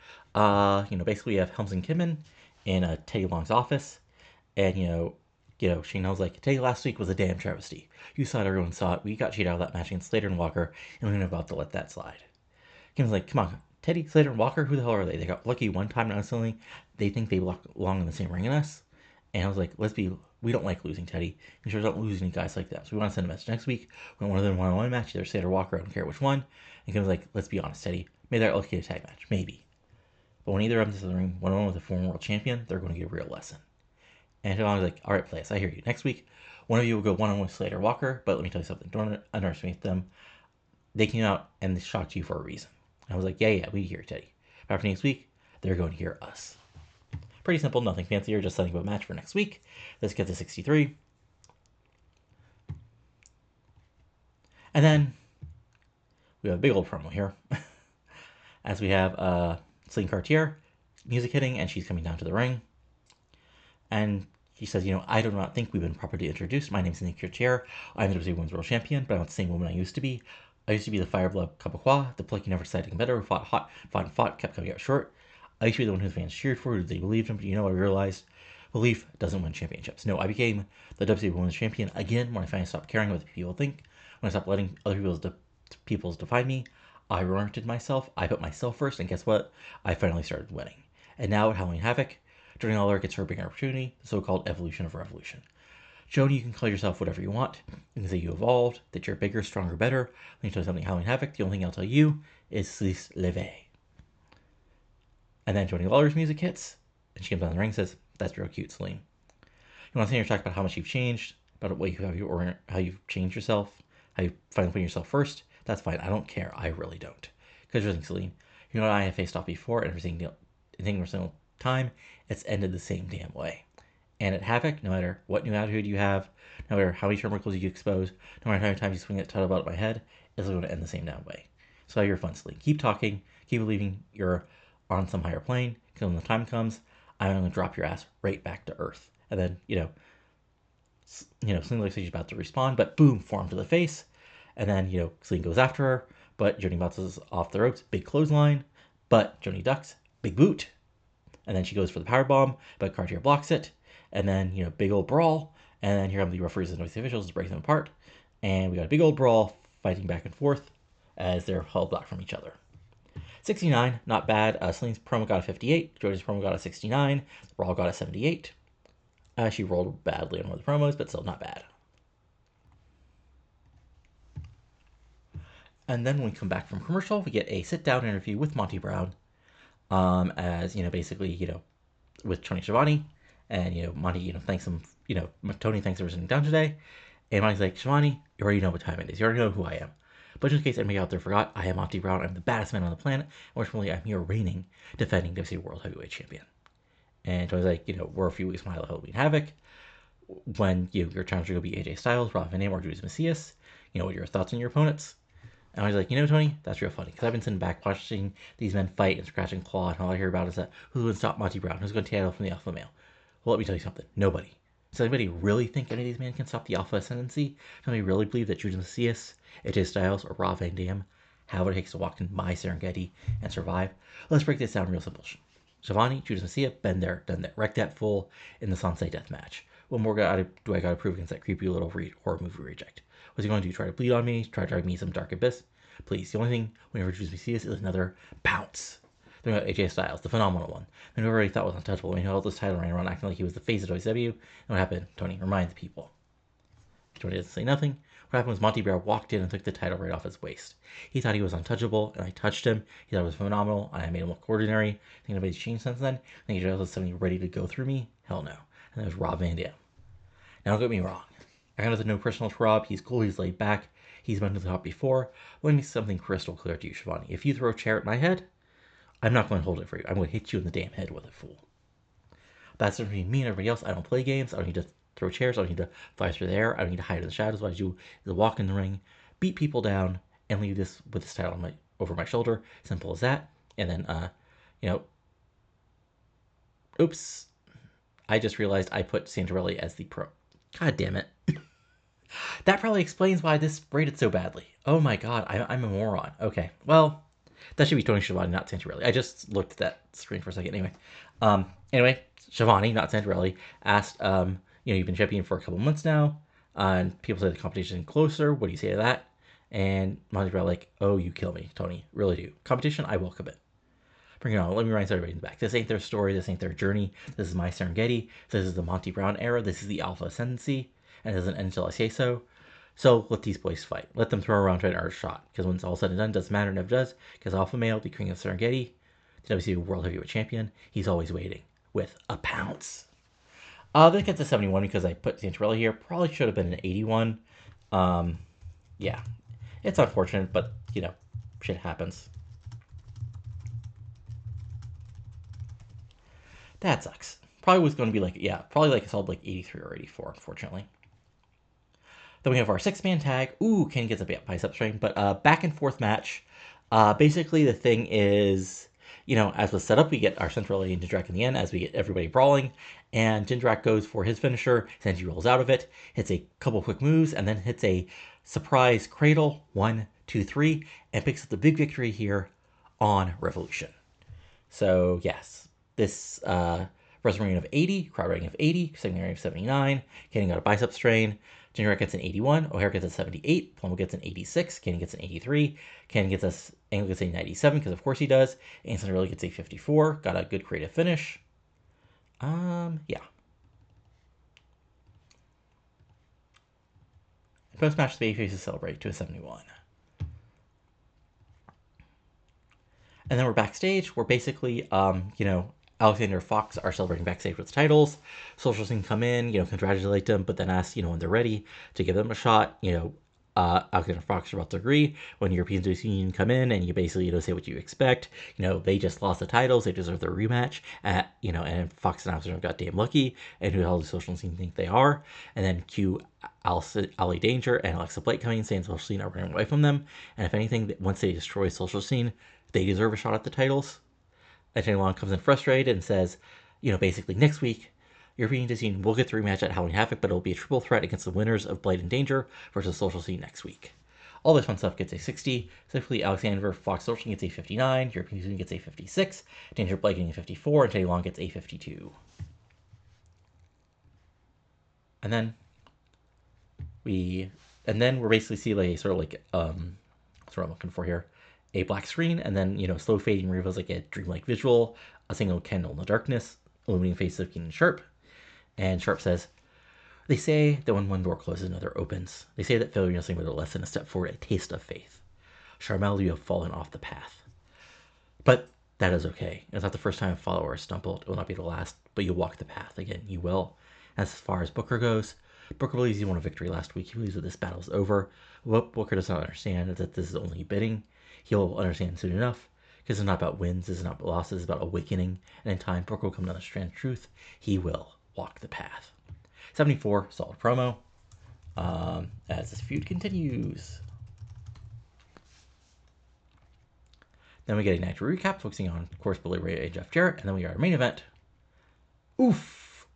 Basically we have Helms Kidman in Teddy Long's office. And, Shane was like, "Teddy last week was a damn travesty. You saw it, everyone saw it. We got cheated out of that match against Slater and Walker, and we're about to let that slide." Kim's like, "Come on, Teddy, Slater, and Walker, who the hell are they? They got lucky one time, and instantly they think they belong in the same ring as us." And I was like, we don't like losing Teddy. We sure don't lose any guys like that. So we want to send a message next week. We want one of them one-on-one match, either Slater or Walker, I don't care which one. And Kim's like, "Let's be honest, Teddy. Maybe they're lucky to tag match. Maybe. But when either of them is in the ring one-on-one with a former world champion, they're going to get a real lesson." And I was like, "All right, players, I hear you. Next week, one of you will go one-on-one with Slater Walker, but let me tell you something. Don't underestimate them. They came out and they shocked you for a reason." And I was like, yeah, we hear Teddy. But after next week, they're going to hear us. Pretty simple, nothing fancier, just setting up a match for next week. Let's get to 63. And then we have a big old promo here. As we have Celine Cartier, music hitting, and she's coming down to the ring. And she says, "I do not think we've been properly introduced. My name's Celine Cartier. I'm the WCW Women's World Champion, but I'm not the same woman I used to be. I used to be the Fireblood Quebecois, the plucky never decided to get better, who fought, kept coming out short. I used to be the one who the fans cheered for, who they believed in, but I realized belief doesn't win championships. No, I became the WCW Women's Champion again when I finally stopped caring what people think, when I stopped letting other people's define me. I reoriented myself, I put myself first, and guess what? I finally started winning. And now at Halloween Havoc, Jordan Lawler gets her big opportunity, the so-called evolution of revolution. Joni, you can call yourself whatever you want. You can say you evolved, that you're bigger, stronger, better. Let me tell you something, Halloween Havoc, the only thing I'll tell you is Slis Leve." And then Joni Lawler's music hits, and she comes down the ring and says, "That's real cute, Celine. You want to sit here and talk about how much you've changed, about how you've changed yourself, how you finally put yourself first? That's fine. I don't care. I really don't. Because you're thinking, Celine, I have faced off before, and everything every single time, it's ended the same damn way. And at Havoc, no matter what new attitude you have, no matter how many turnbuckles you expose, no matter how many times you swing that title belt at my head, it's going to end the same damn way. So have your fun, Sleek. Keep talking. Keep believing you're on some higher plane. Because when the time comes, I'm going to drop your ass right back to earth. And then, Celine looks like she's about to respond, but boom, forearm to the face. And then, Celine goes after her, but Joni bounces off the ropes, big clothesline. But Joni ducks, big boot. And then she goes for the powerbomb, but Cartier blocks it. And then, big old brawl. And then here come the referees and noisy officials to break them apart. And we got a big old brawl, fighting back and forth as they're held back from each other. 69, not bad. Celine's promo got a 58. Jodi's promo got a 69. Brawl got a 78. She rolled badly on one of the promos, but still not bad. And then when we come back from commercial, we get a sit-down interview with Monty Brown. As, basically, with Tony Schiavone. And, Monty, thanks him, Tony thanks him for sitting down today. And Monty's like, Schiavone, you already know what time it is. You already know who I am. But just in case anybody out there forgot, I am Monty Brown. I'm the baddest man on the planet. Unfortunately, I'm here reigning, defending WCW World Heavyweight Champion. And Tony's like, we're a few weeks from Halloween Havoc. When your challenge will be AJ Styles, Rob Van Dam, or Judas Mesias. What are your thoughts on your opponents? And I was like, Tony, that's real funny. Because I've been sitting back watching these men fight and scratch and claw. And all I hear about is that who's going to stop Monty Brown? Who's going to take it from the alpha male? Well, let me tell you something. Nobody. Does anybody really think any of these men can stop the alpha ascendancy? Does anybody really believe that Judas Mesias, AJ Styles, or Rob Van Dam have what it takes to walk in my Serengeti and survive? Let's break this down real simple. Schiavone, Judas Mesias, been there, done that. Wrecked that fool in the Sansei death match. What more do I got to prove against that creepy little horror movie reject? What's he going to do? Try to bleed on me? Try to drive me some dark abyss? Please, the only thing whenever Judas Mesias is another bounce. Then we got AJ Styles, the phenomenal one. And who already thought was untouchable. When he held this title ran around acting like he was the face of WCW. And what happened? Tony, remind the people. Tony doesn't say nothing. What happened was Monty Brown walked in and took the title right off his waist. He thought he was untouchable, and I touched him. He thought it was phenomenal, and I made him look ordinary. Think anybody's changed since then? Think AJ was suddenly ready to go through me? Hell no. And that was Rob Van Dam. Now don't get me wrong. I got no personal to Rob. He's cool. He's laid back. He's been to the top before. Let me something crystal clear to you, Schiavone. If you throw a chair at my head, I'm not going to hold it for you. I'm going to hit you in the damn head with it, fool. That's between me and everybody else. I don't play games. I don't need to throw chairs. I don't need to fly through the air. I don't need to hide in the shadows. What I do is walk in the ring, beat people down, and leave this with this title over my shoulder. Simple as that. And then, oops. I just realized I put Santarelli as the pro. God damn it. That probably explains why this rated so badly. Oh my god, I'm a moron. Okay, well, that should be Tony Schiavone, not Santarelli. I just looked at that screen for a second. Anyway, Schiavone, not Santarelli, asked, you've been champion for a couple months now, and people say the competition is closer. What do you say to that? And Monty Brown like, oh, you kill me, Tony. Really do. Competition, I welcome it. Bring it on. Let me remind everybody in the back. This ain't their story. This ain't their journey. This is my Serengeti. This is the Monty Brown era. This is the Alpha Ascendancy. And it doesn't end until I say so. So let these boys fight. Let them throw around trying to earn a shot. Because when it's all said and done, it doesn't matter. Never does. Because Alpha Male, the King of Serengeti, the WCW World Heavyweight Champion, he's always waiting with a pounce. This gets a 71 because I put Santarelli here. Probably should have been an 81. Yeah. It's unfortunate, but, shit happens. That sucks. Probably was going to be probably a solid 83 or 84, unfortunately. Then we have our 6-man tag. Ooh, Ken gets a bicep strain, but back and forth match. Basically, the thing is, as was set up, we get our Santarelli and Jindrak in the end as we get everybody brawling. And Jindrak goes for his finisher, Sanji rolls out of it, hits a couple quick moves, and then hits a surprise cradle, 1, 2, 3, and picks up the big victory here on Revolution. So, yes, this wrestling rating of 80, crowd rating of 80, second rating of 79, Kenny got a bicep strain, Jindrak gets an 81, O'Hare gets a 78, Plumbo gets an 86, Kenny gets an 83, Angle gets a 97, because of course he does, Anderson really gets a 54, got a good creative finish. Yeah. Post-match, the babyfaces celebrate to a 71. And then we're backstage. We're basically, Alexander and Foxx are celebrating backstage with the titles. Socials can come in, congratulate them, but then ask, when they're ready to give them a shot. Alexander and Foxx are about to agree when European Disunion come in and you basically, say what you expect. They just lost the titles. They deserve their rematch. And Foxx and Alexander got damn lucky. And who the hell does social scene think they are? And then cue Ali Danger and Alexa Blake coming and saying social scene are running away from them. And if anything, once they destroy social scene, they deserve a shot at the titles. And Shane Long comes in frustrated and says, basically next week, European Disunion will get the rematch at Halloween Havoc, but it'll be a triple threat against the winners of Blade and Danger versus Social Scene next week. All this fun stuff gets a 60. Specifically, Alexander Foxx Social Scene gets a 59, European Disunion gets a 56, Danger Blade getting a 54, and Teddy Long gets a 52. And then we're basically see like sort of like what's what I'm looking for here. A black screen, and then slow fading reveals like a dreamlike visual, a single candle in the darkness, illuminating face of Keenan Sharpe. And Sharpe says, "They say that when one door closes, another opens. They say that failure is nothing but a lesson, a step forward, a taste of faith. Charmel, you have fallen off the path. But that is okay. It's not the first time a follower has stumbled. It will not be the last, but you'll walk the path again. You will. As far as Booker goes, Booker believes he won a victory last week. He believes that this battle is over. What Booker does not understand is that this is only bidding. He'll understand soon enough. Because it's not about wins, it's not about losses, it's about awakening. And in time, Booker will come to understand the truth. He will walk the path." 74, solid promo. As this feud continues. Then we get a Nitro recap, focusing on, of course, Billy Ray and Jeff Jarrett. And then we got our main event. Oof.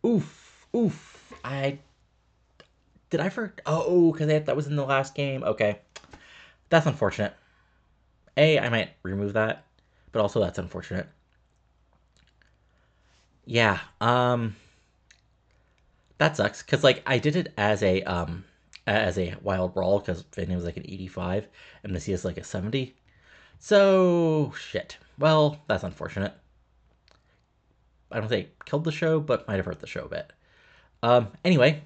Did I forget? Oh, because that was in the last game. Okay. That's unfortunate. I might remove that, but also that's unfortunate. Yeah, that sucks, because I did it as a wild brawl, because Van Dam was like an 85 and Mesias like a 70. So shit. Well, that's unfortunate. I don't think it killed the show, but might have hurt the show a bit. Anyway,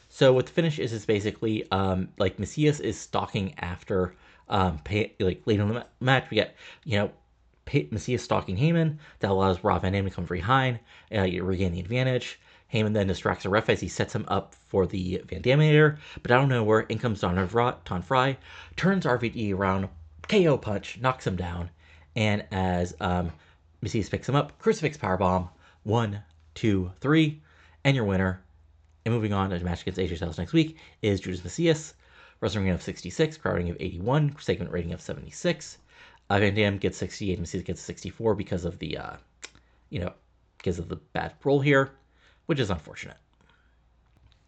so what the finish is basically Mesias is stalking after late in the match we get Mesias stalking Heyman. That allows Rob Van Dam to come from behind, regain the advantage. Heyman then distracts the ref as he sets him up for the Van Daminator, but out of nowhere, in comes Don Fry, turns RVD around, KO punch, knocks him down, and as Mesias picks him up, crucifix powerbomb, 1, 2, 3, and your winner. And moving on to the match against AJ Styles next week is Judas Mesias, wrestling rating of 66, crowd rating of 81, segment rating of 76. Van Dam gets 68, Mesias gets 64 because of the, because of the bad roll here, which is unfortunate.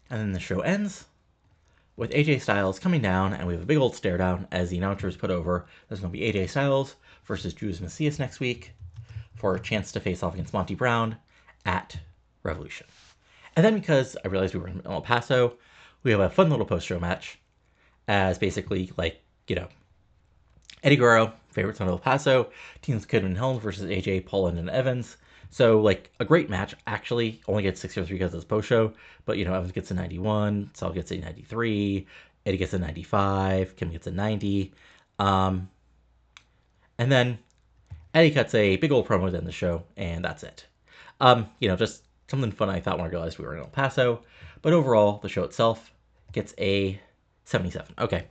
And then the show ends with AJ Styles coming down, and we have a big old stare down as the announcer is put over. There's going to be AJ Styles versus Judas Mesias next week for a chance to face off against Monty Brown at Revolution. And then because I realized we were in El Paso, we have a fun little post-show match as basically, Eddie Guerrero, favorite son of El Paso, teams Kidman and Helms versus AJ, Poland, and Evans. So, a great match. Actually, only gets 63 because it's post-show, but, Evans gets a 91, Saul gets a 93, Eddie gets a 95, Kim gets a 90. And then Eddie cuts a big old promo to end the show, and that's it. Just something fun I thought when I realized we were in El Paso. But overall, the show itself gets a 77. Okay.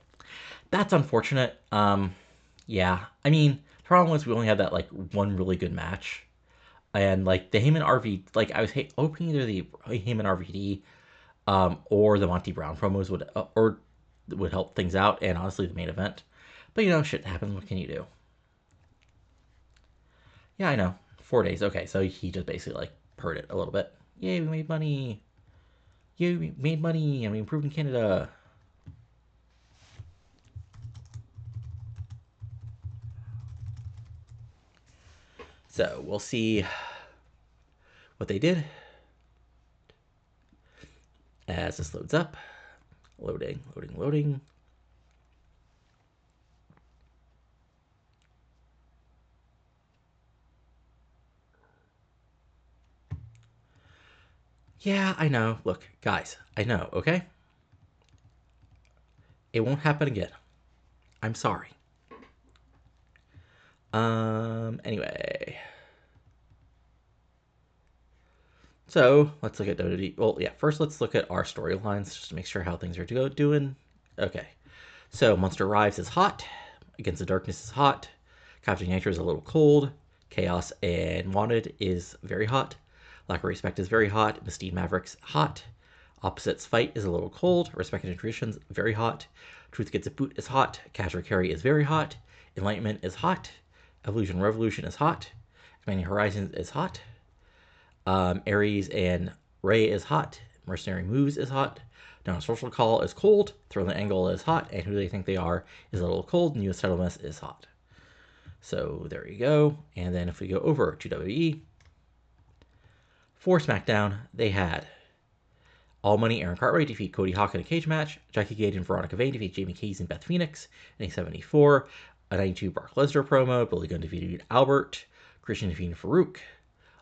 That's unfortunate. Yeah. I mean, the problem was we only had that, one really good match. And, the Heyman RV, I was hoping either the Heyman RVD or the Monty Brown promos would help things out, and honestly, the main event. But, shit happens. What can you do? Yeah, I know. 4 days. Okay, so he just basically, purred it a little bit. Yay, we made money. Yay, we made money, and we improved in Canada. So, we'll see what they did as this loads up. Loading. Yeah, I know. Look, guys, I know, okay? It won't happen again. I'm sorry. Anyway. So, let's look at WWE. Well, yeah, first let's look at our storylines just to make sure how things are doing. Okay. So Monster Arrives is hot. Against the Darkness is hot. Captain Nitro is a little cold. Chaos and Wanted is very hot. Lack of Respect is very hot. Mysti Mavericks hot. Opposites Fight is a little cold. Respect and Traditions very hot. Truth Gets a Boot is hot. Cash or Carry is very hot. Enlightenment is hot. Evolution Revolution is hot. Expanding Horizons is hot. Aries and Rey is hot. Mercenary Moves is hot. Down a Social Call is cold. Throw the Angle is hot. And Who They Think They Are is a little cold. And US Title Mess is hot. So there you go. And then if we go over to WWE, for SmackDown, they had All Money Aaron Cartwright defeat Cody Hawk in a cage match. Jackie Gage and Veronica Vane defeat Jamie Hayes and Beth Phoenix in a 74. A 92 Brock Lesnar promo. Billy Gunn defeated Albert. Christian defeated Farouk.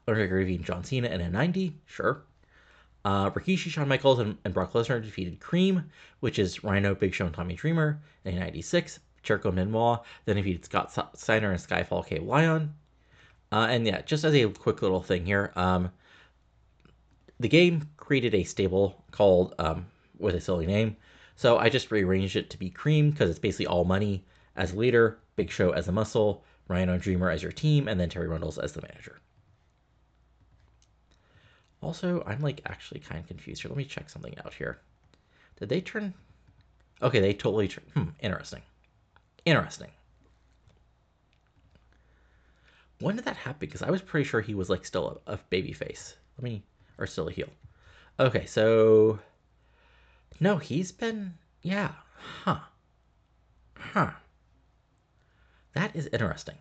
Undertaker defeated John Cena in a 90. Sure. Rikishi, Shawn Michaels, and Brock Lesnar defeated Cream, which is Rhino, Big Show, and Tommy Dreamer in a 96. Jericho and Benoit then defeated Scott Steiner and Skyfall K. Lyon. And yeah, just as a quick little thing here, the game created a stable called, with a silly name, so I just rearranged it to be Cream, because it's basically All Money as a leader, Big Show as a muscle, Rhino and Dreamer as your team, and then Terry Runnels as the manager. Also, I'm like actually kind of confused here. Let me check something out here. Did they turn? Okay, they totally turned. Interesting. Interesting. When did that happen? Because I was pretty sure he was like still a baby face. Or still a heel. Okay, so no, he's been, yeah, huh. That is interesting.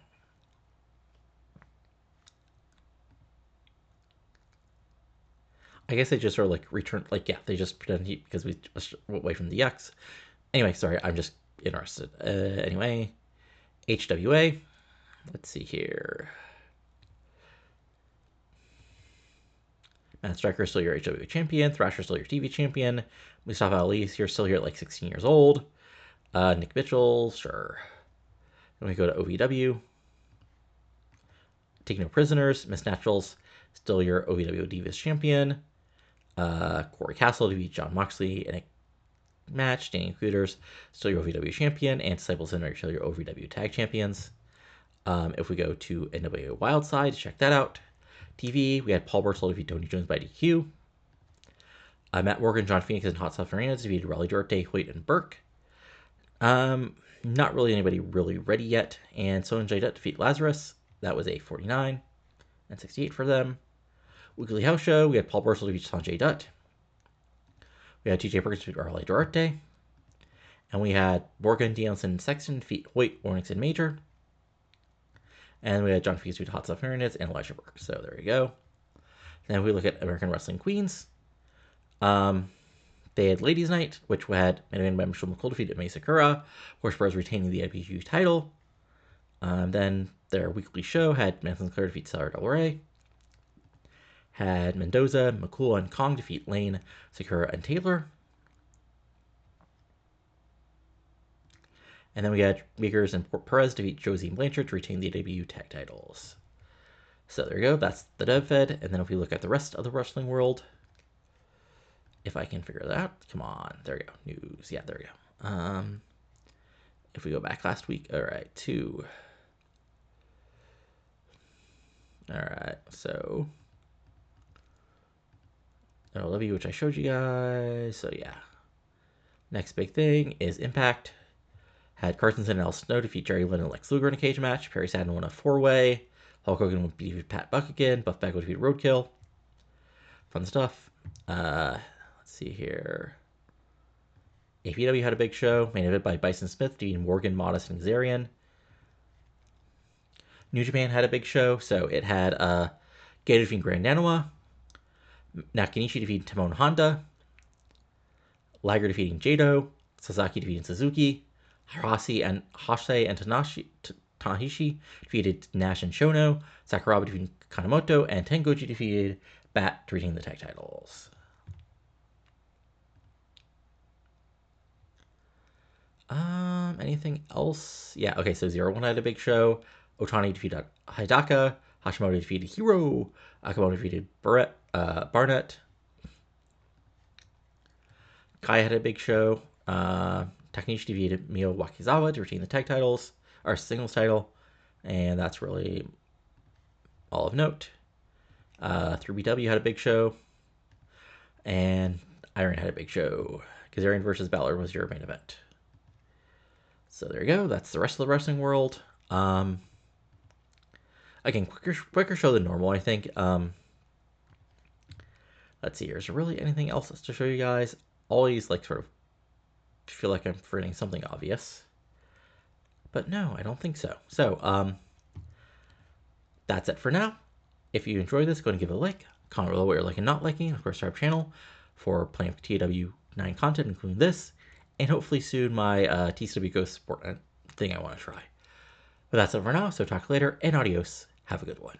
I guess they just sort of like returned, like, yeah, they just pretended because we just went away from the X. Anyway, sorry, I'm just interested. Anyway, HWA. Let's see here. Matt Striker is still your HWA champion. Thrasher is still your TV champion. Mustafa Ali is still here at like 16 years old. Nick Mitchell, sure. Then we go to OVW. Take No Prisoners. Miss Naturals, still your OVW Divas champion. Corey Castle defeat John Moxley in a match. Danny Cruisers, still your OVW champion. And Disciples are still your OVW tag champions. If we go to NWA Wildside, check that out. TV, we had Paul Burchill defeat Tony Jones by DQ. Matt Morgan, John Phoenix, and Hot Stuff Arenas defeated Raleigh Duarte, Hoyt, and Burke. Not really anybody really ready yet. And Sonny Siaki defeat Lazarus. That was a 49 and 68 for them. Weekly House Show, we had Paul Burchill defeat Sanjay Dutt. We had TJ Perkins defeat Raleigh Duarte. And we had Morgan, Danielson, and Sexton defeat Hoyt, Warnix, and Major. And we had John Phoenix defeat Hot Stuff Arenas and Elijah Burke. So there you go. Then we look at American Wrestling Queens. They had Ladies Night, which had main by Michelle McCool defeated May Sakura. Horse Bros retaining the IPG title. Then their weekly show had Madison Clare defeat Sarah Del Rey. Had Mendoza, McCool, and Kong defeat Lane, Sakura, and Taylor. And then we had Meekers and Perez defeat Josie and Blanchard to retain the AW tag titles. So there you go. That's the Dev Fed. And then if we look at the rest of the wrestling world, if I can figure that out, come on. There we go. News. Yeah, there we go. If we go back last week, all right, all right, so LW, which I showed you guys. So yeah, next big thing is Impact. Had Carson and Al Snow defeat Jerry Lynn and Lex Luger in a cage match. Perry Saturn won a 4-way. Hulk Hogan would beat Pat Buck again. Buff Bagwell defeated Roadkill. Fun stuff. Let's see here. APW had a big show. Main event by Bison Smith defeating Morgan, Modest, and Xarian. New Japan had a big show. So it had Gator defeating Grand Nanawa. Nakanishi defeating Timon Honda. Liger defeating Jado. Sasaki defeating Suzuki. Hirase and Tanahashi defeated Nash and Shono. Sakuraba defeated Kanemoto. And Tengoji defeated Bat to retain the tag titles. Anything else? Yeah, okay, so 0-1 had a big show. Otani defeated Hidaka. Hashimoto defeated Hiro. Akamoto defeated Barnett. Kai had a big show. Takanishi defeated Mio Wakizawa to retain the tag titles, or singles title, and that's really all of note. 3BW had a big show, and Iron had a big show. Kazarian versus Balor was your main event. So there you go. That's the rest of the wrestling world. Again, quicker show than normal, I think. Let's see here. Is there really anything else to show you guys? Always like sort of feel like I'm forgetting something obvious, but no, I don't think so. So that's it for now. If you enjoyed this, go and give it a like. Comment below what you're liking and not liking. Of course, our channel for plenty of TEW 9 content, including this, and hopefully soon my TCW Ghost Sport thing I want to try. But that's it for now, so talk later, and adios. Have a good one.